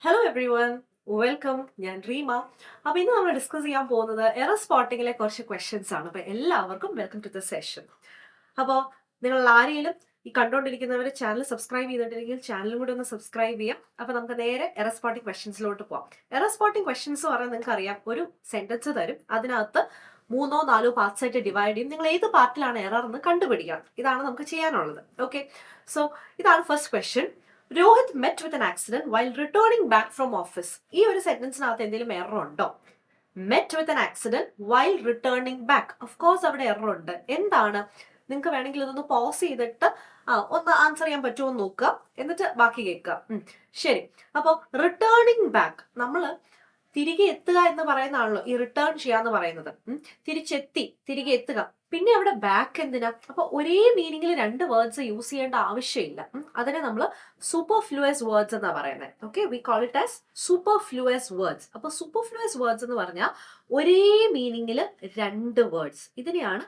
Hello every one, welcome. ഞാൻ റീമ. അപ്പൊ ഇന്ന് നമ്മൾ ഡിസ്കസ് ചെയ്യാൻ പോകുന്നത് എറർ സ്പോട്ടിങ്ങിലെ കുറച്ച് ക്വസ്റ്റ്യൻസ് ആണ്. അപ്പൊ എല്ലാവർക്കും വെൽക്കം ടു ദ സെഷൻ. അപ്പോൾ നിങ്ങൾ ആരെങ്കിലും ഈ കണ്ടുകൊണ്ടിരിക്കുന്നവർ ചാനൽ സബ്സ്ക്രൈബ് ചെയ്തിട്ടുണ്ടെങ്കിൽ ചാനലും കൂടി ഒന്ന് സബ്സ്ക്രൈബ് ചെയ്യാം. അപ്പൊ നമുക്ക് നേരെ എറർ സ്പോട്ടിംഗ് ക്വസ്റ്റ്യൻസിലോട്ട് പോവാം. എറർ സ്പോട്ടിംഗ് ക്വസ്റ്റ്യൻസ് പറഞ്ഞാൽ നിങ്ങൾക്ക് അറിയാം, ഒരു സെന്റൻസ് തരും, അതിനകത്ത് 3-4 പാർട്സ് ആയിട്ട് ഡിവൈഡ് ചെയ്യും. നിങ്ങൾ ഏത് പാർട്ടിലാണ് എറർ എന്ന് കണ്ടുപിടിക്കണം. ഇതാണ് നമുക്ക് ചെയ്യാനുള്ളത്. ഓക്കെ, സോ ഇതാണ് first question. Rohit met with an accident while returning back from office. ഈ ഒരു സെന്റൻസിനകത്ത് എന്തെങ്കിലും എറർ ഉണ്ടോ? Met with an accident while returning back, of course അവിടെ എറർ ഉണ്ട്. എന്താണ്? നിങ്ങൾക്ക് വേണമെങ്കിൽ ഇതൊന്ന് പോസ് ചെയ്തിട്ട് ഒന്ന് ആൻസർ ചെയ്യാൻ പറ്റുമോ എന്ന് നോക്കുക, എന്നിട്ട് ബാക്കി കേൾക്കുക. ശരി. അപ്പോൾ റിട്ടേണിംഗ് ബാക്ക്, നമ്മൾ തിരികെ എത്തുക എന്ന് പറയുന്നതാണല്ലോ ഈ റിട്ടേൺ ചെയ്യാന്ന് പറയുന്നത്. തിരിച്ചെത്തി, തിരികെ എത്തുക. പിന്നെ അവിടെ ബാക്ക് എന്തിനാ? അപ്പൊ ഒരേ മീനിങ്ങിൽ രണ്ട് വേർഡ്സ് യൂസ് ചെയ്യേണ്ട ആവശ്യമില്ല. അതിനെ നമ്മൾ സൂപ്പർഫ്ലൂയസ് വേർഡ്സ് എന്നാ പറയുന്നത്. Okay, we call it as superfluous words. അപ്പൊ സൂപ്പർഫ്ലൂയസ് വേർഡ്സ് എന്ന് പറഞ്ഞാൽ ഒരേ മീനിങ്ങിൽ രണ്ട് വേർഡ്സ്, ഇതിനെയാണ്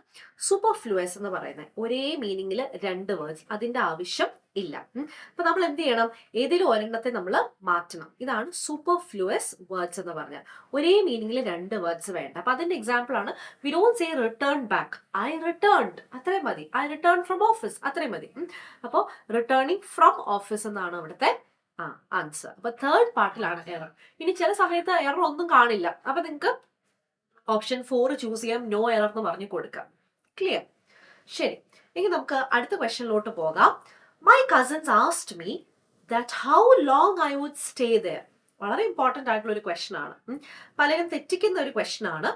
സൂപ്പർഫ്ലൂയസ് എന്ന് പറയുന്നത്. ഒരേ മീനിങ്ങിൽ രണ്ട് വേർഡ്സ്, അതിന്റെ ആവശ്യം ഇല്ല. അപ്പൊ നമ്മൾ എന്ത് ചെയ്യണം? ഏതെങ്കിലും ഒരെണ്ണത്തെ നമ്മൾ മാറ്റണം. ഇതാണ് സൂപ്പർഫ്ലൂയസ് വേർഡ്സ് എന്ന് പറഞ്ഞാൽ. ഒരേ മീനിങ്ങിൽ രണ്ട് വേർഡ്സ് വേണ്ട. അപ്പൊ അതിന്റെ എക്സാമ്പിൾ ആണ്, we don't say return back, I returned, അത്രയും മതി. ഐ റിട്ടേൺ ഫ്രം ഓഫീസ്, അത്രയും മതി. അപ്പോൾ റിട്ടേണിംഗ് ഫ്രം ഓഫീസ് എന്നാണ് അവിടുത്തെ ആൻസർ. അപ്പൊ തേർഡ് പാർട്ടിലാണ് എറർ. ഇനി ചില സമയത്ത് എറർ ഒന്നും കാണില്ല. അപ്പൊ നിങ്ങൾക്ക് ഓപ്ഷൻ 4 ചൂസ് ചെയ്യാം, നോ എറർ എന്ന് പറഞ്ഞു കൊടുക്കാം. ക്ലിയർ? ശരി, എങ്കിൽ നമുക്ക് അടുത്ത ക്വസ്റ്റ്യനിലോട്ട് പോകാം. My cousins asked me that how long I would stay there. വളരെ ഇമ്പോർട്ടന്റ് ആയിട്ടുള്ള ഒരു ക്വസ്റ്റ്യൻ ആണ്. പലരും തെറ്റിക്കുന്ന ഒരു ക്വസ്റ്റ്യൻ ആണ്.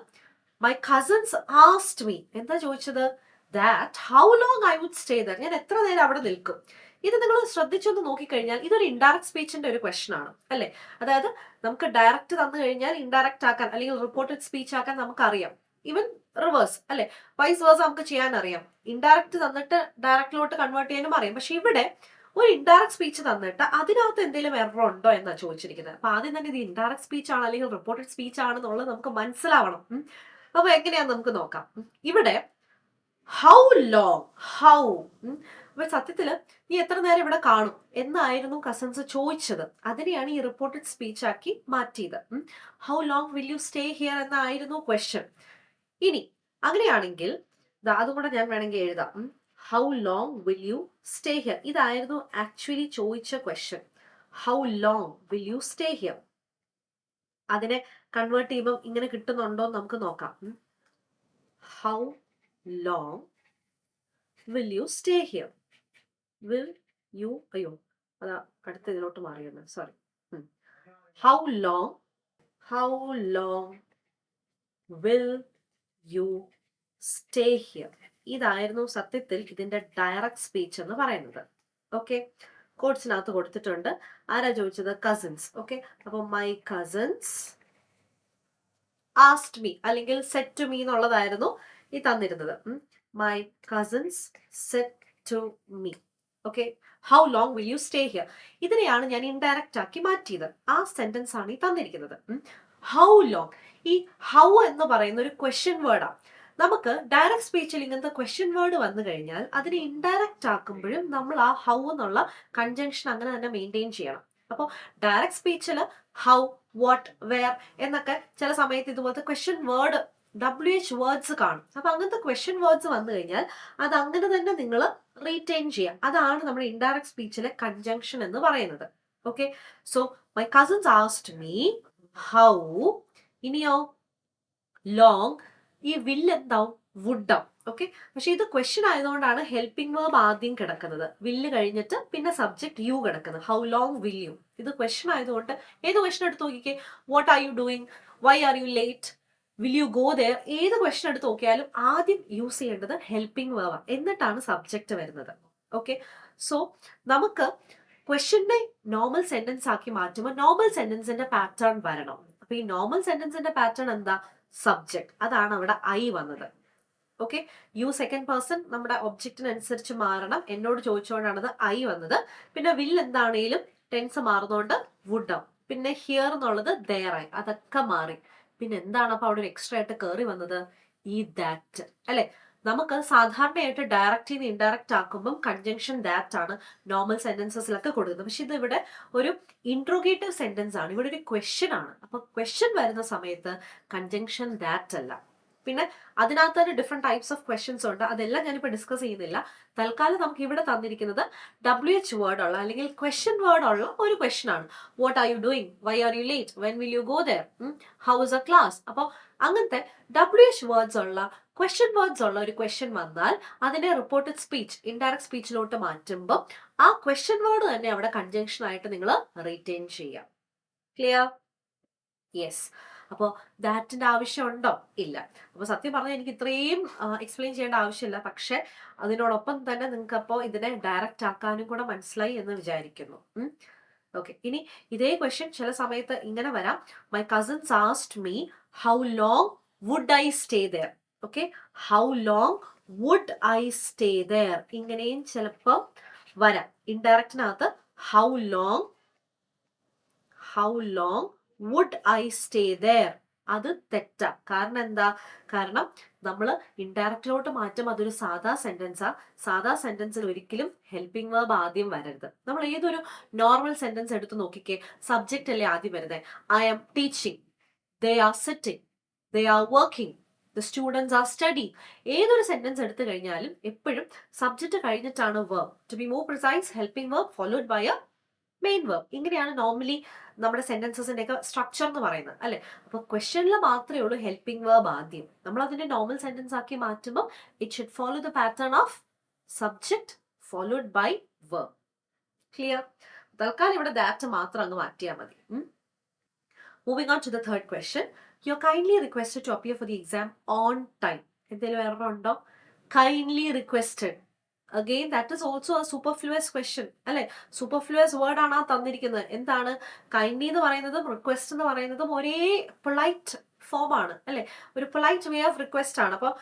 മൈ കസിൻസ് ആസ്ക്ഡ് മീ, എന്താ ചോദിച്ചത്? That how long I would stay there, ഞാൻ എത്ര നേരം അവിടെ നിൽക്കും. ഇത് നിങ്ങൾ ശ്രദ്ധിച്ചൊന്ന് നോക്കിക്കഴിഞ്ഞാൽ ഇതൊരു ഇൻഡയറക്ട് സ്പീച്ചിന്റെ ഒരു ക്വസ്റ്റ്യൻ ആണ്, അല്ലെ? അതായത് നമുക്ക് ഡയറക്റ്റ് തന്നു കഴിഞ്ഞാൽ ഇൻഡയറക്റ്റ് ആക്കാൻ അല്ലെങ്കിൽ റിപ്പോർട്ടഡ് സ്പീച്ച് ആക്കാൻ നമുക്കറിയാം. ഈവൻ റിവേഴ്സ്, അല്ലെ, വൈസ് വേഴ്സ നമുക്ക് ചെയ്യാൻ അറിയാം. ഇൻഡയറക്റ്റ് തന്നിട്ട് ഡയറക്റ്റിലോട്ട് കൺവേർട്ട് ചെയ്യാനും അറിയാം. പക്ഷെ ഇവിടെ ഒരു ഇൻഡയറക്ട് സ്പീച്ച് തന്നിട്ട് അതിനകത്ത് എന്തെങ്കിലും എറർ ഉണ്ടോ എന്നാണ് ചോദിച്ചിരിക്കുന്നത്. അപ്പൊ ആദ്യം തന്നെ ഇത് ഇൻഡയറക്ട് സ്പീച്ച് ആണ് അല്ലെങ്കിൽ റിപ്പോർട്ടഡ് സ്പീച്ച് ആണെന്നുള്ളത് നമുക്ക് മനസ്സിലാവണം. അപ്പൊ എങ്ങനെയാന്ന് നമുക്ക് നോക്കാം. ഇവിടെ ഹൗ ലോങ്, ഹൗ, അപ്പൊ സത്യത്തില് നീ എത്ര നേരം ഇവിടെ കാണും എന്നായിരുന്നു കസിൻസ് ചോദിച്ചത്. അതിനെയാണ് ഈ റിപ്പോർട്ടഡ് സ്പീച്ച് ആക്കി മാറ്റിയത്. How long will you stay here എന്നായിരുന്നു ക്വസ്റ്റ്യൻ. ഇനി അങ്ങനെയാണെങ്കിൽ അതും കൂടെ ഞാൻ വേണമെങ്കിൽ എഴുതാം. How long will you stay here, ഇതായിരുന്നു ആക്ച്വലി ചോദിച്ച question. How long will you stay here. അതിനെ കൺവേർട്ട് ചെയ്യുമ്പോൾ ഇങ്ങനെ കിട്ടുന്നുണ്ടോ എന്ന് നമുക്ക് നോക്കാം. How long will you stay here. Will you, അയ്യോ അതാ അടുത്ത ഇതിലോട്ട് മാറിയത്, sorry. How long, how long will you stay here. ഇതായിരുന്നു സത്യത്തിൽ ഇതിന്റെ ഡയറക്റ്റ് സ്പീച്ച് എന്ന് പറയുന്നത്. ഓക്കെ, കോഡ്സിനകത്ത് കൊടുത്തിട്ടുണ്ട്. ആരാ ചോദിച്ചത്? കസിൻസ്. ഓക്കെ, അപ്പൊ മൈ കസിൻസ് ആസ്ക്ഡ് മീ അല്ലെങ്കിൽ സെഡ് ടു മീ എന്നുള്ളതായിരുന്നു ഈ തന്നിരുന്നത്. My cousins said to me. Okay, how long will you stay here. ഇതിനെയാണ് ഞാൻ ഇൻഡയറക്റ്റ് ആക്കി മാറ്റിയത്. ആ സെന്റൻസ് ആണ് ഈ തന്നിരിക്കുന്നത്. ഹൗ ലോങ്, ഈ ഹൗ എന്ന് പറയുന്ന ഒരു ക്വസ്റ്റ്യൻ വേർഡാണ്. നമുക്ക് ഡയറക്റ്റ് സ്പീച്ചിൽ ഇങ്ങനത്തെ ക്വസ്റ്റ്യൻ വേർഡ് വന്നു കഴിഞ്ഞാൽ അതിനെ ഇൻഡയറക്റ്റ് ആക്കുമ്പോഴും നമ്മൾ ആ ഹൗ എന്നുള്ള കൺജങ്ഷൻ അങ്ങനെ തന്നെ മെയിൻറ്റെയിൻ ചെയ്യണം. അപ്പോൾ ഡയറക്റ്റ് സ്പീച്ചിൽ ഹൗ, വാട്ട്, വെയർ എന്നൊക്കെ ചില സമയത്ത് ഇതുപോലത്തെ ക്വസ്റ്റ്യൻ വേർഡ് WH വേർഡ്സ് കാണും. അപ്പൊ അങ്ങനത്തെ ക്വസ്റ്റ്യൻ വേർഡ്സ് വന്നു കഴിഞ്ഞാൽ അത് അങ്ങനെ തന്നെ നിങ്ങൾ റീറ്റെയിൻ ചെയ്യുക. അതാണ് നമ്മുടെ ഇൻഡയറക്റ്റ് സ്പീച്ചിലെ കൺജങ്ഷൻ എന്ന് പറയുന്നത്. Okay, so my cousins asked me how, ഇനിയോ ലോങ്, ഈ വില്ല് എന്താവും? വുഡ് ആവും. ഓക്കെ, പക്ഷെ ഇത് ക്വസ്റ്റ്യൻ ആയതുകൊണ്ടാണ് ഹെൽപ്പിംഗ് വേർബ് ആദ്യം കിടക്കുന്നത്, വില്ല് കഴിഞ്ഞിട്ട് പിന്നെ സബ്ജക്ട് യു കിടക്കുന്നത്. How long will you. ഇത് ക്വസ്റ്റ്യൻ ആയതുകൊണ്ട് ഏത് ക്വസ്റ്റ്യൻ എടുത്ത് നോക്കിക്കേ, what are you doing, why are you late, will you go there, ഏത് ക്വസ്റ്റ്യൻ എടുത്ത് നോക്കിയാലും ആദ്യം യൂസ് ചെയ്യേണ്ടത് ഹെൽപ്പിംഗ് വേർബ്, എന്നിട്ടാണ് സബ്ജക്ട് വരുന്നത്. ഓക്കെ, സോ നമുക്ക് ക്വസ്റ്റ്യനെ നോർമൽ സെന്റൻസ് ആക്കി മാറ്റുമ്പോൾ നോർമൽ സെന്റൻസിന്റെ പാറ്റേൺ വരണം. അപ്പൊ ഈ നോർമൽ സെന്റൻസിന്റെ പാറ്റേൺ എന്താ? സബ്ജക്ട്, അതാണ് അവിടെ ഐ വന്നത്. ഓക്കെ, യു സെക്കൻഡ് പേഴ്സൺ നമ്മുടെ ഒബ്ജക്റ്റിനനുസരിച്ച് മാറണം. എന്നോട് ചോദിച്ചുകൊണ്ടാണ് അത് ഐ വന്നത്. പിന്നെ വിൽ എന്താണേലും ടെൻസ് മാറുന്നതുകൊണ്ട് വുഡ് ആവും. പിന്നെ ഹിയർ എന്നുള്ളത് ദെയർ ആയി, അതൊക്കെ മാറി. പിന്നെ എന്താണ് അപ്പൊ അവിടെ ഒരു എക്സ്ട്രാ ആയിട്ട് കയറി വന്നത്? ഈ ദാറ്റ്, അല്ലെ? നമുക്ക് സാധാരണയായിട്ട് ഡയറക്റ്റ് നിന്ന് ഇൻഡയറക്റ്റ് ആക്കുമ്പം കൺജങ്ഷൻ ദാറ്റ് ആണ് നോർമൽ സെന്റൻസസിലൊക്കെ കൊടുക്കുന്നത്. പക്ഷെ ഇത് ഇവിടെ ഒരു ഇൻട്രോഗേറ്റീവ് സെന്റൻസ് ആണ്, ഇവിടെ ഒരു ക്വസ്റ്റ്യൻ ആണ്. അപ്പൊ ക്വസ്റ്റ്യൻ വരുന്ന സമയത്ത് കൺജങ്ഷൻ ദാറ്റ് അല്ല. പിന്നെ അതിനകത്ത് തന്നെ ഡിഫറെന്റ് ടൈപ്സ് ഓഫ് ക്വസ്റ്റ്യൻസ് ഉണ്ട്, അതെല്ലാം ഞാനിപ്പോൾ ഡിസ്കസ് ചെയ്യുന്നില്ല. തൽക്കാലം നമുക്ക് ഇവിടെ തന്നിരിക്കുന്നത് WH വേർഡ് ഉള്ള അല്ലെങ്കിൽ ക്വസ്റ്റ്യൻ വേർഡ് ഉള്ള ഒരു ക്വസ്റ്റ്യൻ ആണ്. What are you doing, why are you late, when will you go there, how is a class. അപ്പോൾ അങ്ങനത്തെ WH വേർഡ്സ് ഉള്ള ക്വസ്റ്റ്യൻ വേർഡ്സ് ഉള്ള ഒരു ക്വസ്റ്റ്യൻ വന്നാൽ അതിനെ റിപ്പോർട്ടഡ് സ്പീച്ച് ഇൻഡയറക്റ്റ് സ്പീച്ചിലോട്ട് മാറ്റുമ്പോൾ ആ ക്വസ്റ്റ്യൻ വേർഡ് തന്നെ അവിടെ കൺജങ്ഷൻ ആയിട്ട് നിങ്ങൾ റീറ്റെയിൻ ചെയ്യാം. ക്ലിയർ? യെസ്. അപ്പോൾ ദാറ്റിന്റെ ആവശ്യമുണ്ടോ? ഇല്ല. അപ്പോൾ സത്യം പറഞ്ഞാൽ എനിക്ക് ഇത്രയും എക്സ്പ്ലെയിൻ ചെയ്യേണ്ട ആവശ്യമില്ല, പക്ഷെ അതിനോടൊപ്പം തന്നെ നിങ്ങൾക്ക് അപ്പോൾ ഇതിനെ ഡയറക്റ്റ് ആക്കാനും കൂടെ മനസ്സിലായി എന്ന് വിചാരിക്കുന്നു. ഓക്കെ, ഇനി ഇതേ ക്വസ്റ്റ്യൻ ചില സമയത്ത് ഇങ്ങനെ വരാം. My cousins asked me how long would I stay there. Okay, how long would I stay there ഇങ്ങനെയും ചിലപ്പോൾ വരാം. ഇൻഡയറക്റ്റിനകത്ത് how long would I stay there അത് തെറ്റാ. കാരണം എന്താ? കാരണം നമ്മൾ ഇൻഡയറക്റ്റിലോട്ട് മാറ്റും, അതൊരു സാധാ സെന്റൻസാ. സാധാ സെന്റൻസിൽ ഒരിക്കലും ഹെൽപ്പിംഗ് വേർബ് ആദ്യം വരരുത്. നമ്മൾ ഏതൊരു നോർമൽ സെന്റൻസ് എടുത്ത് നോക്കിക്കേ, സബ്ജക്റ്റ് അല്ലേ ആദ്യം വരുന്നത്. I am teaching, they are sitting, they are working, the students are studying. ഏതൊരു സെന്റൻസ് എടുത്തു കഴിഞ്ഞാലും എപ്പോഴും സബ്ജക്റ്റ് കഴിഞ്ഞിട്ടാണ് verb. To be more precise, helping verb followed by a main verb. ഇങ്ങനെയാണ് നോർമലി നമ്മുടെ സെന്റൻസസിന്റെ ഒക്കെ സ്ട്രക്ചർ എന്ന് പറയുന്നത്, അല്ലെ? അപ്പൊ ക്വസ്റ്റ്യനിൽ മാത്രമേ ഉള്ളൂ ഹെൽപ്പിംഗ് വേർബ് ആദ്യം. നമ്മൾ അതിന്റെ നോർമൽ സെന്റൻസ് ആക്കി മാറ്റുമ്പോൾ it should follow the pattern of subject followed by verb. Clear? തൽക്കാലം ഇവിടെ ദാറ്റ് മാത്രം അങ്ങ് മാറ്റിയാൽ മതി. Moving on to the third question. You are kindly requested to appear for the exam on time. എന്തെങ്കിലും error ഉണ്ടോ? Kindly requested. Again that is also a superfluous question, അല്ലെ? Superfluous word ആണ് ആ തന്നിരിക്കുന്നത്. എന്താണ്? കൈൻഡ്ലി എന്ന് പറയുന്നതും റിക്വസ്റ്റ് എന്ന് പറയുന്നതും ഒരേ പൊളൈറ്റ് ഫോം ആണ്, അല്ലെ? ഒരു പൊളൈറ്റ് വേ ഓഫ് റിക്വസ്റ്റ് ആണ്. അപ്പോൾ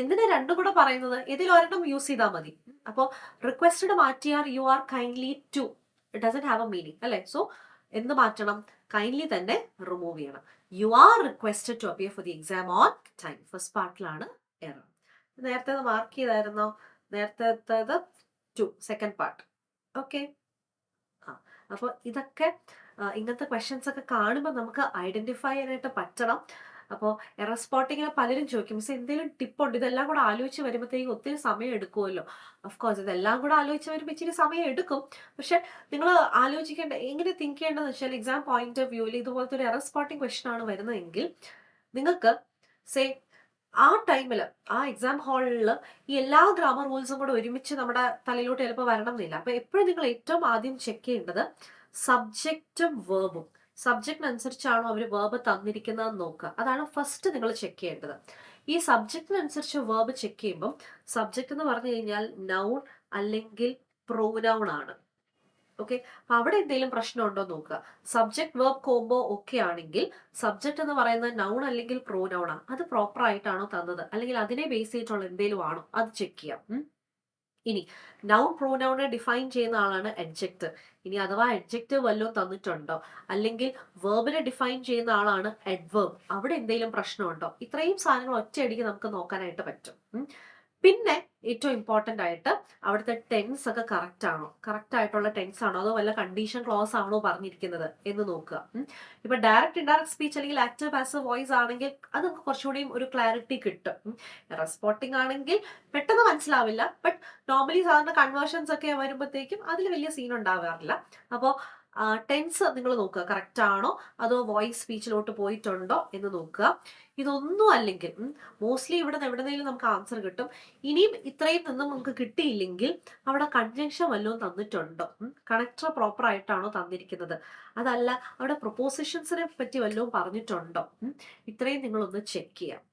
എന്തിനാ രണ്ടും കൂടെ പറയുന്നത്? ഇതിൽ ഒരെണ്ണം യൂസ് ചെയ്താൽ മതി. അപ്പോൾ റിക്വസ്റ്റഡ് മാറ്റിയാൽ you are kindly to, it doesn't have a meaning, അല്ലെ? സോ എന്ത് മാറ്റണം? കൈൻഡ്ലി തന്നെ റിമൂവ് ചെയ്യണം. You are requested to appear for the exam on time. First പാർട്ടിലാണ് എറർ. നേരത്തെ മാർക്ക് ചെയ്തായിരുന്നോ? നേരത്തെ ടു, സെക്കൻഡ് പാർട്ട്. ഓക്കെ. അപ്പോൾ ഇതൊക്കെ ഇങ്ങനത്തെ ക്വസ്റ്റ്യൻസ് ഒക്കെ കാണുമ്പോൾ നമുക്ക് ഐഡന്റിഫൈ ചെയ്യാനായിട്ട് പറ്റണം. അപ്പോൾ എറർ സ്പോട്ടിങ്ങിൽ പലരും ചോദിക്കും, മിസ് എന്തെങ്കിലും ടിപ്പുണ്ട്? ഇതെല്ലാം കൂടെ ആലോചിച്ച് വരുമ്പോഴത്തേക്കും ഒത്തിരി സമയം എടുക്കുമല്ലോ. ഓഫ്കോഴ്സ് ഇതെല്ലാം കൂടെ ആലോചിച്ച് വരുമ്പോൾ ഇച്ചിരി സമയം എടുക്കും. പക്ഷെ നിങ്ങൾ ആലോചിക്കേണ്ട, എങ്ങനെ തിങ്ക് ചെയ്യേണ്ടതെന്ന് വെച്ചാൽ എക്സാം പോയിന്റ് ഓഫ് വ്യൂവിൽ ഇതുപോലത്തെ ഒരു എറർ സ്പോട്ടിംഗ് ക്വസ്റ്റ്യൻ ആണ് വരുന്നതെങ്കിൽ നിങ്ങൾക്ക് സേ ആ ടൈമിൽ ആ എക്സാം ഹാളിൽ ഈ എല്ലാ ഗ്രാമർ റൂൾസും കൂടെ ഒരുമിച്ച് നമ്മുടെ തലയിലോട്ട് ചിലപ്പോൾ വരണം എന്നില്ല. അപ്പൊ എപ്പോഴും നിങ്ങൾ ഏറ്റവും ആദ്യം ചെക്ക് ചെയ്യേണ്ടത് സബ്ജക്റ്റും വേർബും. സബ്ജക്റ്റിനനുസരിച്ചാണോ അവർ വേർബ് തന്നിരിക്കുന്നതെന്ന് നോക്കുക. അതാണ് ഫസ്റ്റ് നിങ്ങൾ ചെക്ക് ചെയ്യേണ്ടത്. ഈ സബ്ജക്റ്റിനനുസരിച്ച് വേർബ് ചെക്ക് ചെയ്യുമ്പോൾ സബ്ജക്റ്റ് എന്ന് പറഞ്ഞു കഴിഞ്ഞാൽ നൗൺ അല്ലെങ്കിൽ പ്രൊനൗൺ ആണ്. ഓക്കെ, അപ്പൊ അവിടെ എന്തെങ്കിലും പ്രശ്നമുണ്ടോ നോക്കുക. സബ്ജക്ട് വേർബ് കോംബോ ഒക്കെ ആണെങ്കിൽ സബ്ജക്ട് എന്ന് പറയുന്നത് നൗൺ അല്ലെങ്കിൽ പ്രോനൗൺ ആണ്, അത് പ്രോപ്പർ ആയിട്ടാണോ തന്നത്, അല്ലെങ്കിൽ അതിനെ ബേസ് ചെയ്തിട്ടുള്ള എന്തെങ്കിലും ആണോ, അത് ചെക്ക് ചെയ്യാം. ഇനി നൗൺ പ്രോനൗണിനെ ഡിഫൈൻ ചെയ്യുന്ന ആളാണ് അഡ്ജക്റ്റീവ്. ഇനി അഥവാ അഡ്ജക്റ്റീവ് വല്ലതും തന്നിട്ടുണ്ടോ, അല്ലെങ്കിൽ വേർബിനെ ഡിഫൈൻ ചെയ്യുന്ന ആളാണ് അഡ്വേർബ്, അവിടെ എന്തെങ്കിലും പ്രശ്നമുണ്ടോ? ഇത്രയും സാധനങ്ങൾ ഒറ്റയടിക്ക് നമുക്ക് നോക്കാനായിട്ട് പറ്റും. പിന്നെ ഏറ്റവും ഇമ്പോർട്ടൻ്റ് ആയിട്ട് അവിടുത്തെ ടെൻസ് ഒക്കെ കറക്റ്റ് ആയിട്ടുള്ള ടെൻസ് ആണോ, അതോ വല്ല കണ്ടീഷൻ ക്ലോസ് ആണോ പറഞ്ഞിരിക്കുന്നത് എന്ന് നോക്കുക. ഇപ്പൊ ഡയറക്റ്റ് ഇൻഡയറക്റ്റ് സ്പീച്ച് അല്ലെങ്കിൽ ആക്റ്റീവ് പാസീവ് വോയിസ് ആണെങ്കിൽ അത് കുറച്ചുകൂടിയും ഒരു ക്ലാരിറ്റി കിട്ടും. റെസ്പോണ്ടിങ് ആണെങ്കിൽ പെട്ടെന്ന് മനസ്സിലാവില്ല. ബട്ട് നോർമലി സാധാരണ കൺവേർഷൻസ് ഒക്കെ വരുമ്പോഴത്തേക്കും അതിൽ വലിയ സീൻ ഉണ്ടാവാറില്ല. അപ്പോൾ ടെൻസ് നിങ്ങൾ നോക്കുക, കറക്റ്റ് ആണോ അതോ വോയിസ് സ്പീച്ചിലോട്ട് പോയിട്ടുണ്ടോ എന്ന് നോക്കുക. ഇതൊന്നും അല്ലെങ്കിൽ മോസ്റ്റ്ലി ഇവിടെ എവിടെന്നെങ്കിലും നമുക്ക് ആൻസർ കിട്ടും. ഇനിയും ഇത്രയും നിന്നും നമുക്ക് കിട്ടിയില്ലെങ്കിൽ അവിടെ കൺജങ്ഷൻ വല്ലതും തന്നിട്ടുണ്ടോ, കണക്ടർ പ്രോപ്പർ ആയിട്ടാണോ തന്നിരിക്കുന്നത്, അതല്ല അവിടെ പ്രൊപ്പോസിഷൻസിനെ പറ്റി വല്ലതും പറഞ്ഞിട്ടുണ്ടോ, ഇത്രയും നിങ്ങളൊന്ന് ചെക്ക് ചെയ്യാം.